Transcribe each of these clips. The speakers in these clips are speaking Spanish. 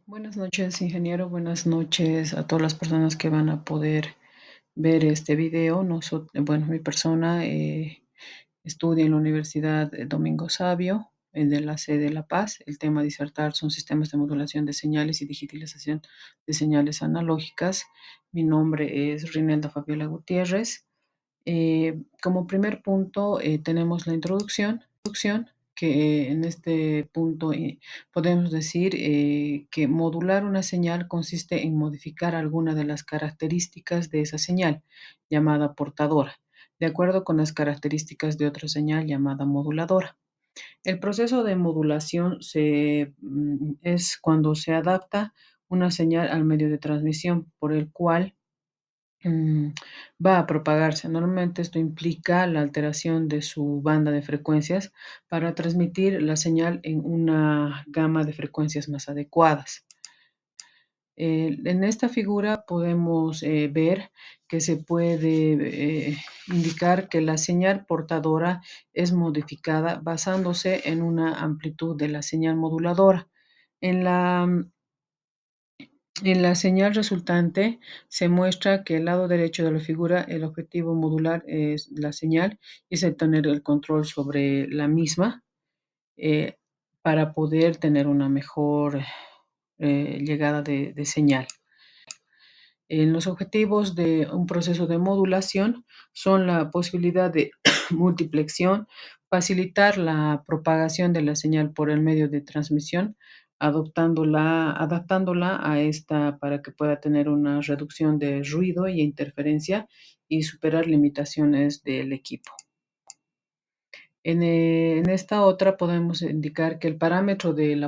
Buenas noches, ingeniero. Buenas noches a todas las personas que van a poder ver este video. Mi persona estudia en la Universidad Domingo Savio, de la sede La Paz. El tema a disertar son sistemas de modulación de señales y digitalización de señales analógicas. Mi nombre es Rinelda Fabiola Gutiérrez. Como primer punto, tenemos la introducción, que en este punto podemos decir que modular una señal consiste en modificar alguna de las características de esa señal, llamada portadora, de acuerdo con las características de otra señal llamada moduladora. El proceso de modulación es cuando se adapta una señal al medio de transmisión por el cual mm, va a propagarse. Normalmente esto implica la alteración de su banda de frecuencias para transmitir la señal en una gama de frecuencias más adecuadas. En esta figura podemos ver que se puede indicar que la señal portadora es modificada basándose en una amplitud de la señal moduladora. En la en la señal resultante se muestra que el lado derecho de la figura, el objetivo modular es la señal y es el tener el control sobre la misma eh, para poder tener una mejor llegada de señal. En los objetivos de un proceso de modulación son la posibilidad de multiplexión, facilitar la propagación de la señal por el medio de transmisión, adaptándola a esta para que pueda tener una reducción de ruido y interferencia y superar limitaciones del equipo. En esta otra podemos indicar que el parámetro del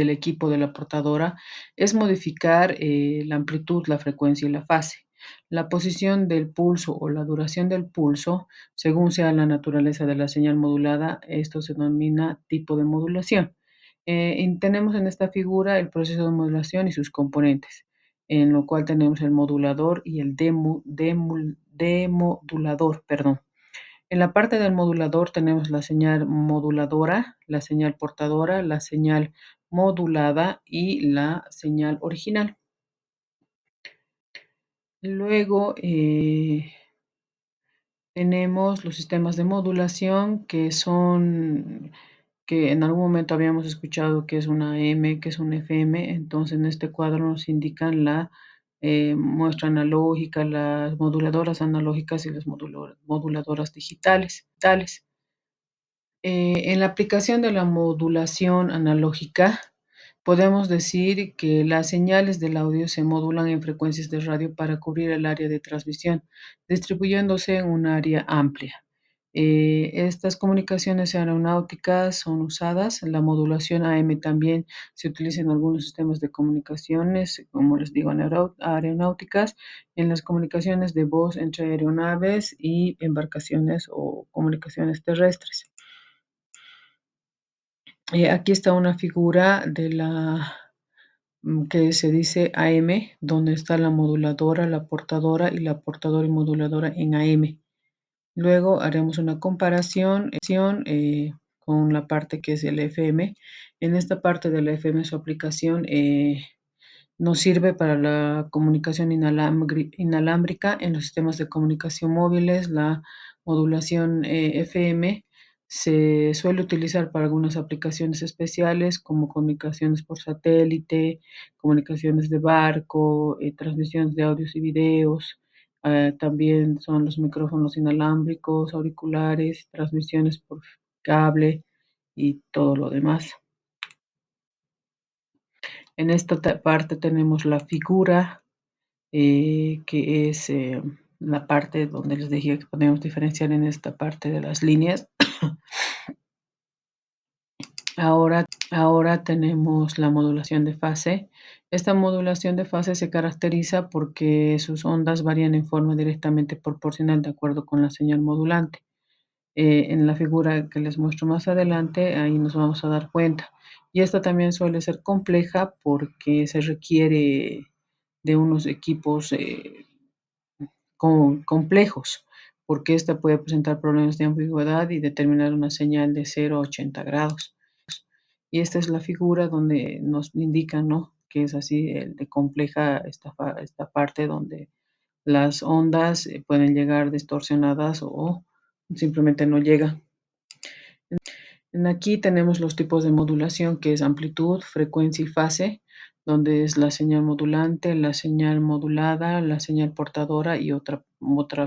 equipo de la portadora es modificar la amplitud, la frecuencia y la fase. La posición del pulso o la duración del pulso, según sea la naturaleza de la señal modulada, esto se denomina tipo de modulación. Tenemos en esta figura el proceso de modulación y sus componentes, en lo cual tenemos el modulador y el demodulador, perdón. En la parte del modulador tenemos la señal moduladora, la señal portadora, la señal modulada y la señal original. Luego tenemos los sistemas de modulación que en algún momento habíamos escuchado que es una AM, que es un FM. Entonces en este cuadro nos indican la muestra analógica, las moduladoras analógicas y las moduladoras digitales. En la aplicación de la modulación analógica, podemos decir que las señales del audio se modulan en frecuencias de radio para cubrir el área de transmisión, distribuyéndose en un área amplia. Estas comunicaciones aeronáuticas son usadas. La modulación AM también se utiliza en algunos sistemas de comunicaciones, como les digo, aeronáuticas, en las comunicaciones de voz entre aeronaves y embarcaciones o comunicaciones terrestres. Aquí está una figura de la que se dice AM, donde está la moduladora, la portadora y la portadora y moduladora en AM. Luego haremos una comparación con la parte que es el FM. En esta parte del FM su aplicación nos sirve para la comunicación inalámbrica en los sistemas de comunicación móviles. La modulación FM se suele utilizar para algunas aplicaciones especiales como comunicaciones por satélite, comunicaciones de barco, transmisiones de audios y videos. También son los micrófonos inalámbricos, auriculares, transmisiones por cable y todo lo demás. En esta parte tenemos la figura, que es la parte donde les dije que podemos diferenciar en esta parte de las líneas. Ahora tenemos la modulación de fase. Esta modulación de fase se caracteriza porque sus ondas varían en forma directamente proporcional de acuerdo con la señal modulante. En la figura que les muestro más adelante, ahí nos vamos a dar cuenta. Y esta también suele ser compleja porque se requiere de unos equipos complejos, porque esta puede presentar problemas de ambigüedad y determinar una señal de 0 a 80 grados. Y esta es la figura donde nos indican, ¿no? Que es así de compleja esta parte donde las ondas pueden llegar distorsionadas o simplemente no llegan. Aquí tenemos los tipos de modulación, que es amplitud, frecuencia y fase, donde es la señal modulante, la señal modulada, la señal portadora y otra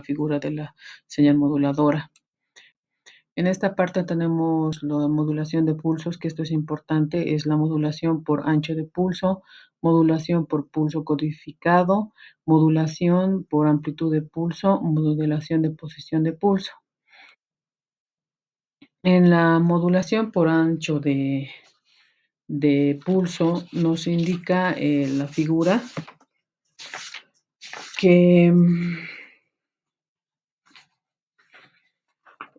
figura de la señal moduladora. En esta parte tenemos la modulación de pulsos, que esto es importante, es la modulación por ancho de pulso, modulación por pulso codificado, modulación por amplitud de pulso, modulación de posición de pulso. En la modulación por ancho de pulso nos indica la figura que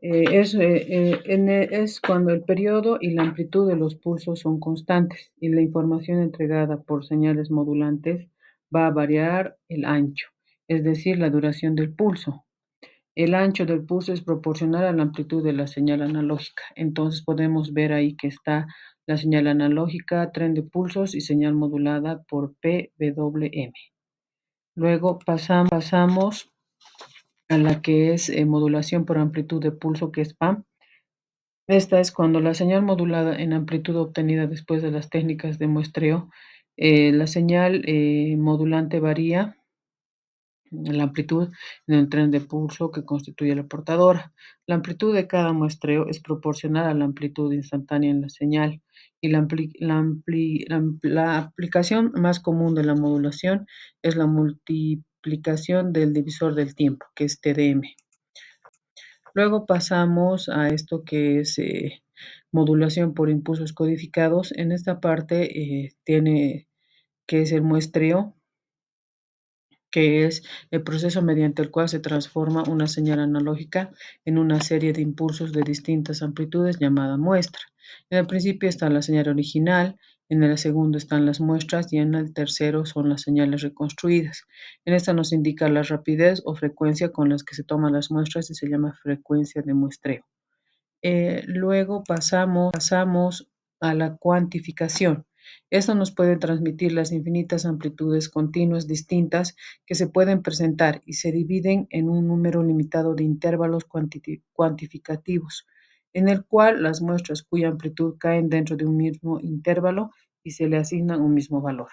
es cuando el periodo y la amplitud de los pulsos son constantes y la información entregada por señales modulantes va a variar el ancho, es decir, la duración del pulso. El ancho del pulso es proporcional a la amplitud de la señal analógica. Entonces podemos ver ahí que está la señal analógica, tren de pulsos y señal modulada por PWM. Luego pasamos a la que es modulación por amplitud de pulso, que es PAM. Esta es cuando la señal modulada en amplitud obtenida después de las técnicas de muestreo, la señal modulante varía la amplitud en el tren de pulso que constituye la portadora. La amplitud de cada muestreo es proporcional a la amplitud instantánea en la señal y la aplicación más común de la modulación es la multiplicación del divisor del tiempo, que es TDM. Luego pasamos a esto que es modulación por impulsos codificados. En esta parte tiene que es el muestreo, que es el proceso mediante el cual se transforma una señal analógica en una serie de impulsos de distintas amplitudes llamada muestra. En el principio está la señal original, en el segundo están las muestras y en el tercero son las señales reconstruidas. En esta nos indica la rapidez o frecuencia con las que se toman las muestras y se llama frecuencia de muestreo. Luego pasamos a la cuantificación. Esto nos puede transmitir las infinitas amplitudes continuas distintas que se pueden presentar y se dividen en un número limitado de intervalos cuantificativos, en el cual las muestras cuya amplitud caen dentro de un mismo intervalo y se le asigna un mismo valor.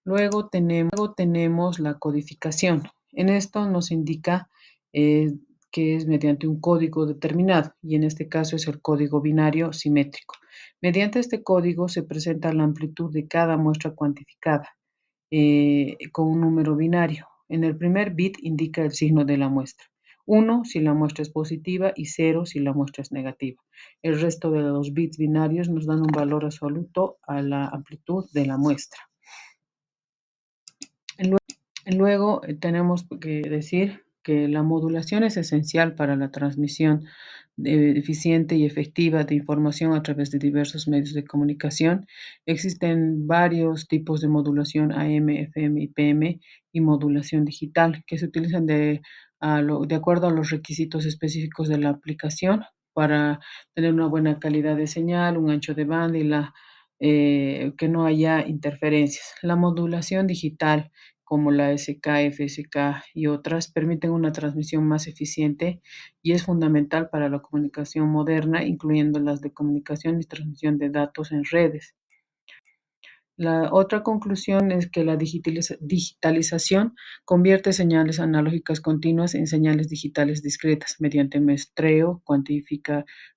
Luego tenemos la codificación. En esto nos indica eh, que es mediante un código determinado y en este caso es el código binario simétrico. Mediante este código se presenta la amplitud de cada muestra cuantificada con un número binario. En el primer bit indica el signo de la muestra. 1 si la muestra es positiva y 0 si la muestra es negativa. El resto de los bits binarios nos dan un valor absoluto a la amplitud de la muestra. Luego tenemos que decir que la modulación es esencial para la transmisión eficiente y efectiva de información a través de diversos medios de comunicación. Existen varios tipos de modulación AM, FM y PM y modulación digital que se utilizan de acuerdo a los requisitos específicos de la aplicación para tener una buena calidad de señal, un ancho de banda y que no haya interferencias. La modulación digital como la SK, FSK y otras, permiten una transmisión más eficiente y es fundamental para la comunicación moderna, incluyendo las de comunicación y transmisión de datos en redes. La otra conclusión es que la digitalización convierte señales analógicas continuas en señales digitales discretas mediante muestreo,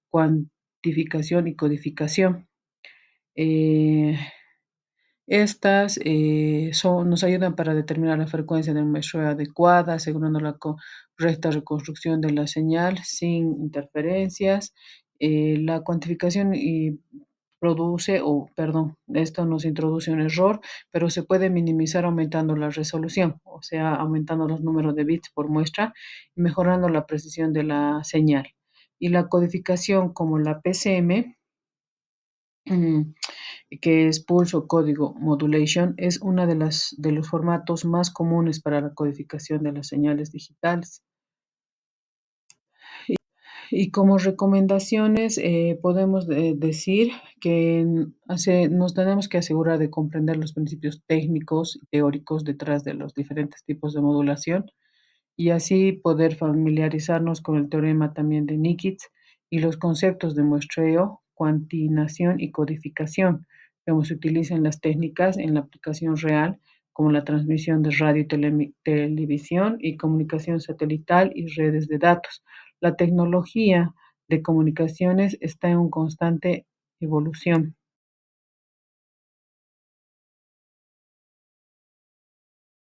cuantificación y codificación. Estas nos ayudan para determinar la frecuencia de muestreo adecuada, asegurando la correcta reconstrucción de la señal sin interferencias. La cuantificación esto nos introduce un error, pero se puede minimizar aumentando la resolución, o sea, aumentando los números de bits por muestra y mejorando la precisión de la señal. Y la codificación como la PCM, que es Pulso Código Modulation, es uno de los formatos más comunes para la codificación de las señales digitales. Y como recomendaciones, podemos decir que nos tenemos que asegurar de comprender los principios técnicos y teóricos detrás de los diferentes tipos de modulación y así poder familiarizarnos con el teorema también de Nikitz y los conceptos de muestreo, cuantinación y codificación, como se utilizan las técnicas en la aplicación real, como la transmisión de radio y televisión y comunicación satelital y redes de datos. La tecnología de comunicaciones está en un constante evolución.